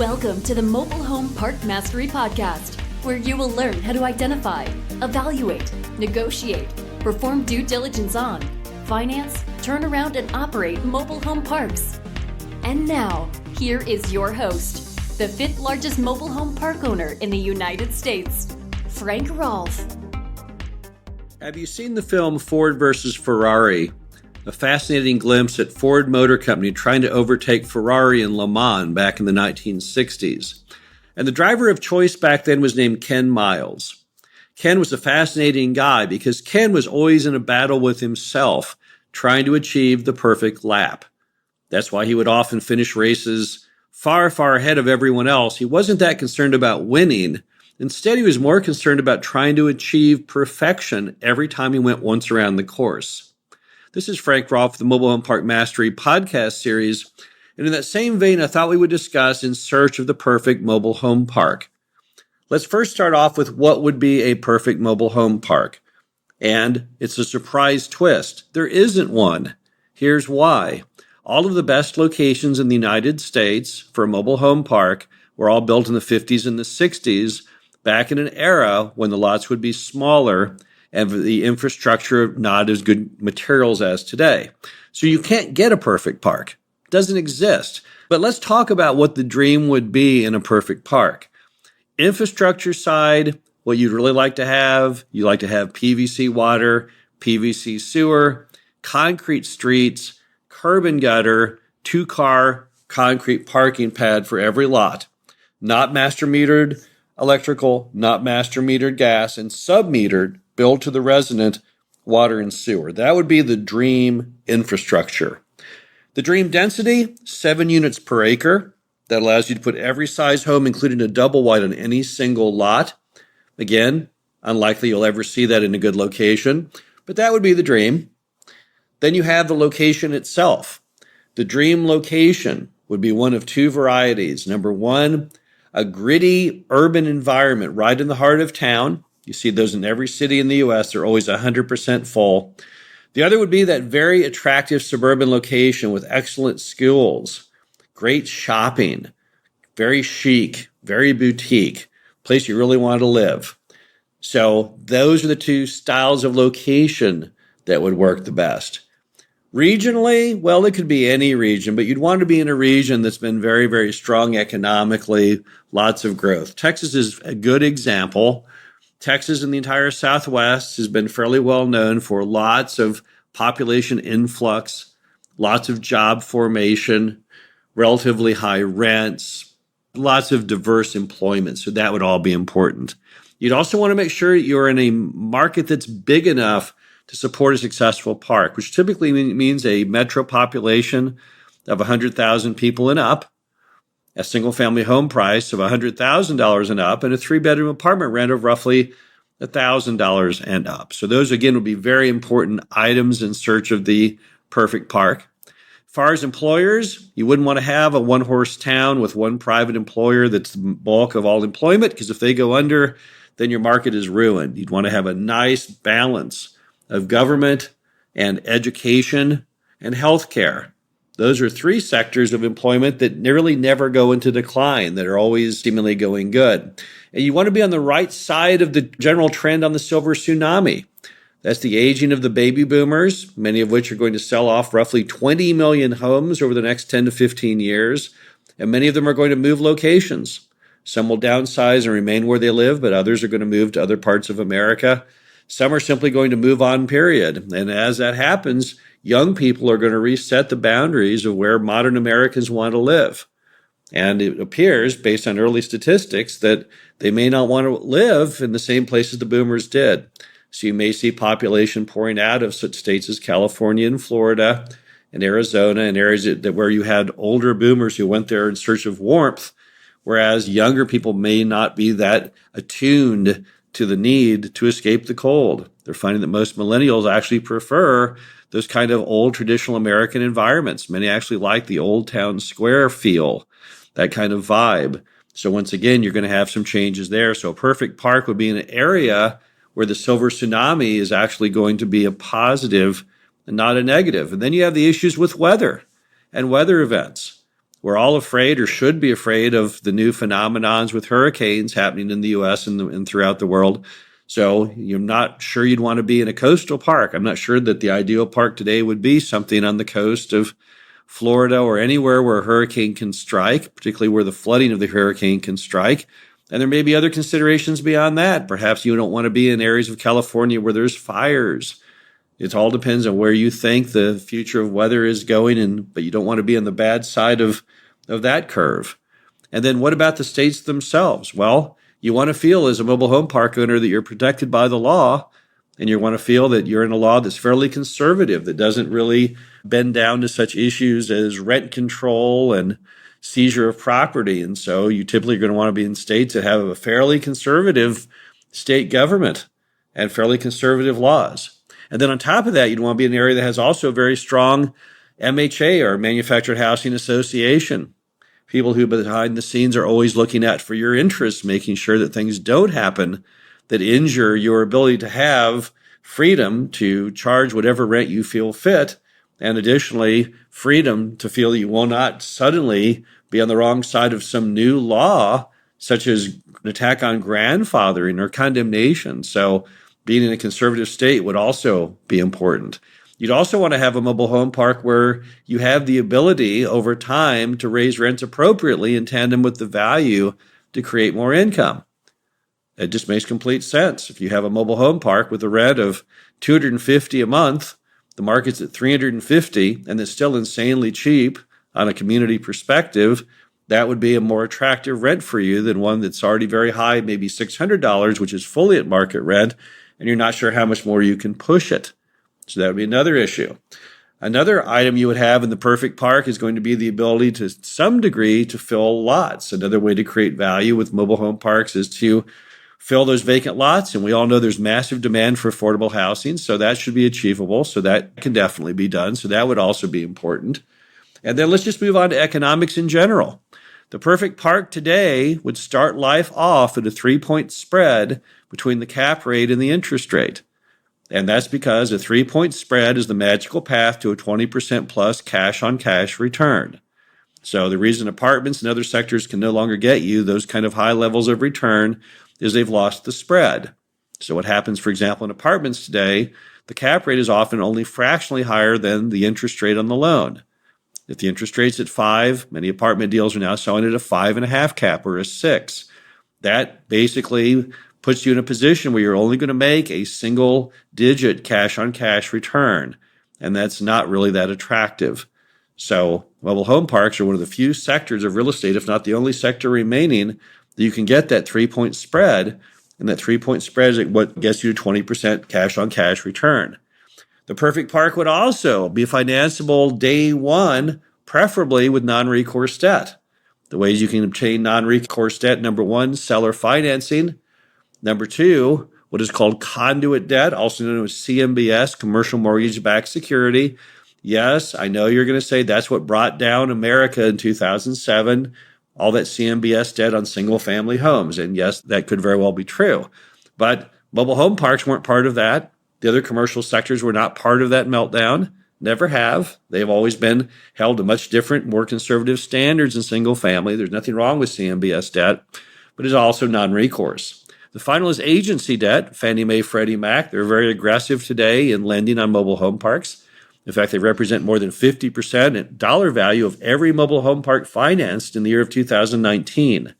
Welcome to the Mobile Home Park Mastery Podcast, where you will learn how to identify, evaluate, negotiate, perform due diligence on, finance, turn around, and operate mobile home parks. And now, here is your host, the fifth largest mobile home park owner in the United States, Frank Rolfe. Have you seen the film Ford versus Ferrari? A fascinating glimpse at Ford Motor Company trying to overtake Ferrari in Le Mans back in the 1960s. And the driver of choice back then was named Ken Miles. Ken was a fascinating guy because Ken was always in a battle with himself, trying to achieve the perfect lap. That's why he would often finish races far, far ahead of everyone else. He wasn't that concerned about winning. Instead, he was more concerned about trying to achieve perfection every time he went once around the course. This is Frank Rolfe, the Mobile Home Park Mastery podcast series. And in that same vein, I thought we would discuss In Search of the Perfect Mobile Home Park. Let's first start off with what would be a perfect mobile home park. And it's a surprise twist. There isn't one. Here's why. All of the best locations in the United States for a mobile home park were all built in the 50s and the 60s, back in an era when the lots would be smaller and the infrastructure not as good materials as today. So you can't get a perfect park. It doesn't exist. But let's talk about what the dream would be in a perfect park. Infrastructure side, what you'd really like to have, you like to have PVC water, PVC sewer, concrete streets, curb and gutter, two-car concrete parking pad for every lot. Not master metered electrical, not master metered gas, and sub-metered billed to the resident water and sewer. That would be the dream infrastructure. The dream density, 7 units per acre. That allows you to put every size home, including a double wide, on any single lot. Again, unlikely you'll ever see that in a good location, but that would be the dream. Then you have the location itself. The dream location would be one of two varieties. Number one, a gritty urban environment right in the heart of town. You see those in every city in the U.S. They're always 100% full. The other would be that very attractive suburban location with excellent schools, great shopping, very chic, very boutique, place you really want to live. So those are the two styles of location that would work the best. Regionally, well, it could be any region, but you'd want to be in a region that's been very, very strong economically, lots of growth. Texas is a good example. Texas and the entire Southwest has been fairly well known for lots of population influx, lots of job formation, relatively high rents, lots of diverse employment. So that would all be important. You'd also want to make sure you're in a market that's big enough to support a successful park, which typically means a metro population of 100,000 people and up, a single-family home price of $100,000 and up, and a three-bedroom apartment rent of roughly $1,000 and up. So those, again, would be very important items in search of the perfect park. As far as employers, you wouldn't want to have a one-horse town with one private employer that's the bulk of all employment, because if they go under, then your market is ruined. You'd want to have a nice balance of government and education and healthcare. Those are three sectors of employment that nearly never go into decline, that are always seemingly going good. And you want to be on the right side of the general trend on the silver tsunami. That's the aging of the baby boomers, many of which are going to sell off roughly 20 million homes over the next 10 to 15 years. And many of them are going to move locations. Some will downsize and remain where they live, but others are going to move to other parts of America. Some are simply going to move on, period. And as that happens, young people are going to reset the boundaries of where modern Americans want to live. And it appears, based on early statistics, that they may not want to live in the same places the boomers did. So you may see population pouring out of such states as California and Florida and Arizona, and areas where you had older boomers who went there in search of warmth, whereas younger people may not be that attuned to the need to escape the cold. They're finding that most millennials actually prefer those kind of old traditional American environments. Many actually like the old town square feel, that kind of vibe. So once again, you're going to have some changes there. So a perfect park would be an area where the silver tsunami is actually going to be a positive and not a negative. And then you have the issues with weather and weather events. We're all afraid or should be afraid of the new phenomenons with hurricanes happening in the U.S. and throughout the world. So you're not sure you'd want to be in a coastal park. I'm not sure that the ideal park today would be something on the coast of Florida or anywhere where a hurricane can strike, particularly where the flooding of the hurricane can strike. And there may be other considerations beyond that. Perhaps you don't want to be in areas of California where there's fires. It all depends on where you think the future of weather is going, but you don't want to be on the bad side of that curve. And then what about the states themselves? Well, you want to feel as a mobile home park owner that you're protected by the law, and you want to feel that you're in a law that's fairly conservative, that doesn't really bend down to such issues as rent control and seizure of property. And so you typically are going to want to be in states that have a fairly conservative state government and fairly conservative laws. And then on top of that, you'd want to be in an area that has also a very strong MHA, or Manufactured Housing Association. People who behind the scenes are always looking out for your interests, making sure that things don't happen that injure your ability to have freedom to charge whatever rent you feel fit, and additionally, freedom to feel that you will not suddenly be on the wrong side of some new law, such as an attack on grandfathering or condemnation. So being in a conservative state would also be important. You'd also want to have a mobile home park where you have the ability over time to raise rents appropriately in tandem with the value to create more income. It just makes complete sense. If you have a mobile home park with a rent of $250 a month, the market's at $350, and it's still insanely cheap on a community perspective, that would be a more attractive rent for you than one that's already very high, maybe $600, which is fully at market rent, and you're not sure how much more you can push it. So that would be another issue. Another item you would have in the perfect park is going to be the ability to some degree to fill lots. Another way to create value with mobile home parks is to fill those vacant lots. And we all know there's massive demand for affordable housing, so that should be achievable. So that can definitely be done. So that would also be important. And then let's just move on to economics in general. The perfect park today would start life off at a 3-point spread between the cap rate and the interest rate. And that's because a 3-point spread is the magical path to a 20% plus cash on cash return. So the reason apartments and other sectors can no longer get you those kind of high levels of return is they've lost the spread. So what happens, for example, in apartments today, the cap rate is often only fractionally higher than the interest rate on the loan. If the interest rate's at 5, many apartment deals are now selling at a 5.5 cap or a 6. That basically puts you in a position where you're only going to make a single-digit cash-on-cash return, and that's not really that attractive. So mobile home parks are one of the few sectors of real estate, if not the only sector remaining, that you can get that 3-point spread, and that 3-point spread is what gets you to 20% cash-on-cash return. The perfect park would also be financeable day one, preferably with non-recourse debt. The ways you can obtain non-recourse debt: number one, seller financing. Number two, what is called conduit debt, also known as CMBS, commercial mortgage-backed security. Yes, I know you're going to say that's what brought down America in 2007, all that CMBS debt on single-family homes. And yes, that could very well be true. But mobile home parks weren't part of that. The other commercial sectors were not part of that meltdown. Never have. They've always been held to much different, more conservative standards in single-family. There's nothing wrong with CMBS debt, but it's also non-recourse. The final is agency debt, Fannie Mae, Freddie Mac. They're very aggressive today in lending on mobile home parks. In fact, they represent more than 50% in dollar value of every mobile home park financed in the year of 2019.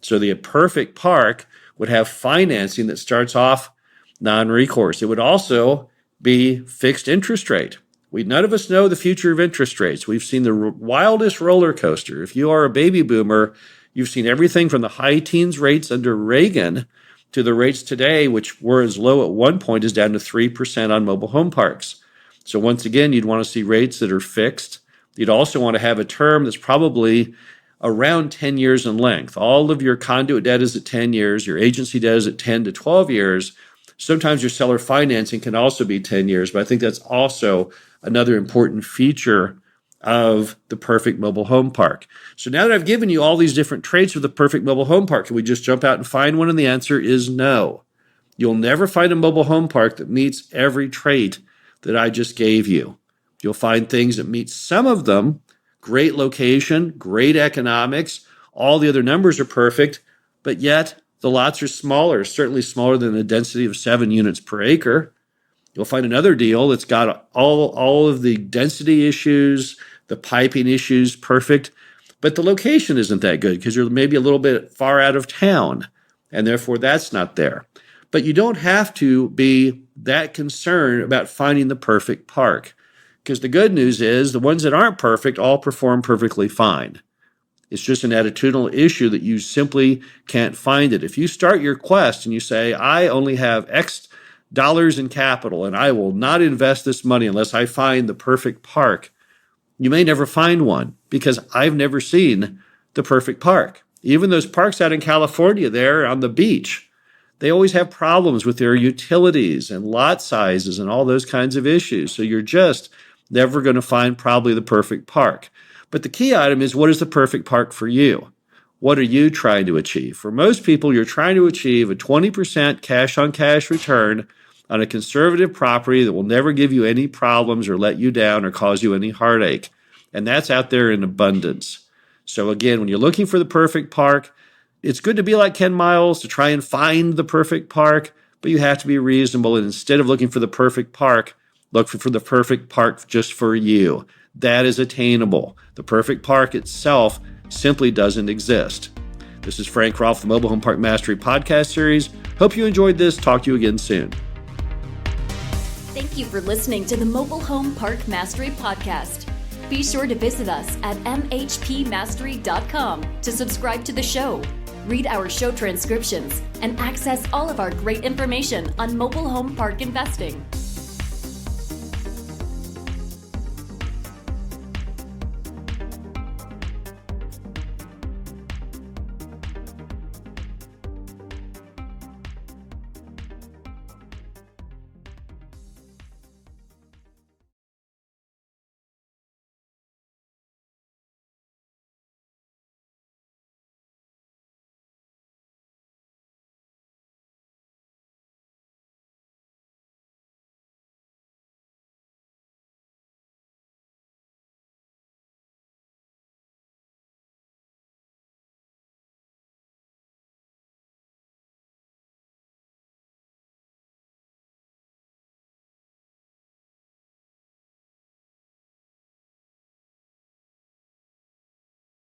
So the perfect park would have financing that starts off non-recourse. It would also be fixed interest rate. None of us know the future of interest rates. We've seen the wildest roller coaster. If you are a baby boomer, you've seen everything from the high teens rates under Reagan to the rates today, which were as low at one point as down to 3% on mobile home parks. So once again, you'd want to see rates that are fixed. You'd also want to have a term that's probably around 10 years in length. All of your conduit debt is at 10 years. Your agency debt is at 10 to 12 years. Sometimes your seller financing can also be 10 years, but I think that's also another important feature of the perfect mobile home park. So now that I've given you all these different traits of the perfect mobile home park, can we just jump out and find one? And the answer is no. You'll never find a mobile home park that meets every trait that I just gave you. You'll find things that meet some of them great location, great economics, all the other numbers are perfect, but yet the lots are smaller, certainly smaller than the density of 7 units per acre. You'll find another deal that's got all of the density issues, the piping issues perfect, but the location isn't that good because you're maybe a little bit far out of town, and therefore that's not there. But you don't have to be that concerned about finding the perfect park, because the good news is the ones that aren't perfect all perform perfectly fine. It's just an attitudinal issue that you simply can't find it. If you start your quest and you say, I only have X dollars in capital and I will not invest this money unless I find the perfect park, you may never find one, because I've never seen the perfect park. Even those parks out in California there on the beach, they always have problems with their utilities and lot sizes and all those kinds of issues. So you're just never going to find probably the perfect park. But the key item is, what is the perfect park for you? What are you trying to achieve? For most people, you're trying to achieve a 20% cash-on-cash return on a conservative property that will never give you any problems or let you down or cause you any heartache. And that's out there in abundance. So again, when you're looking for the perfect park, it's good to be like Ken Miles to try and find the perfect park, but you have to be reasonable. And instead of looking for the perfect park, look for the perfect park just for you. That is attainable. The perfect park itself simply doesn't exist. This is Frank Rolfe, the Mobile Home Park Mastery podcast series. Hope you enjoyed this. Talk to you again soon. Thank you for listening to the Mobile Home Park Mastery podcast. Be sure to visit us at mhpmastery.com to subscribe to the show, read our show transcriptions, and access all of our great information on mobile home park investing.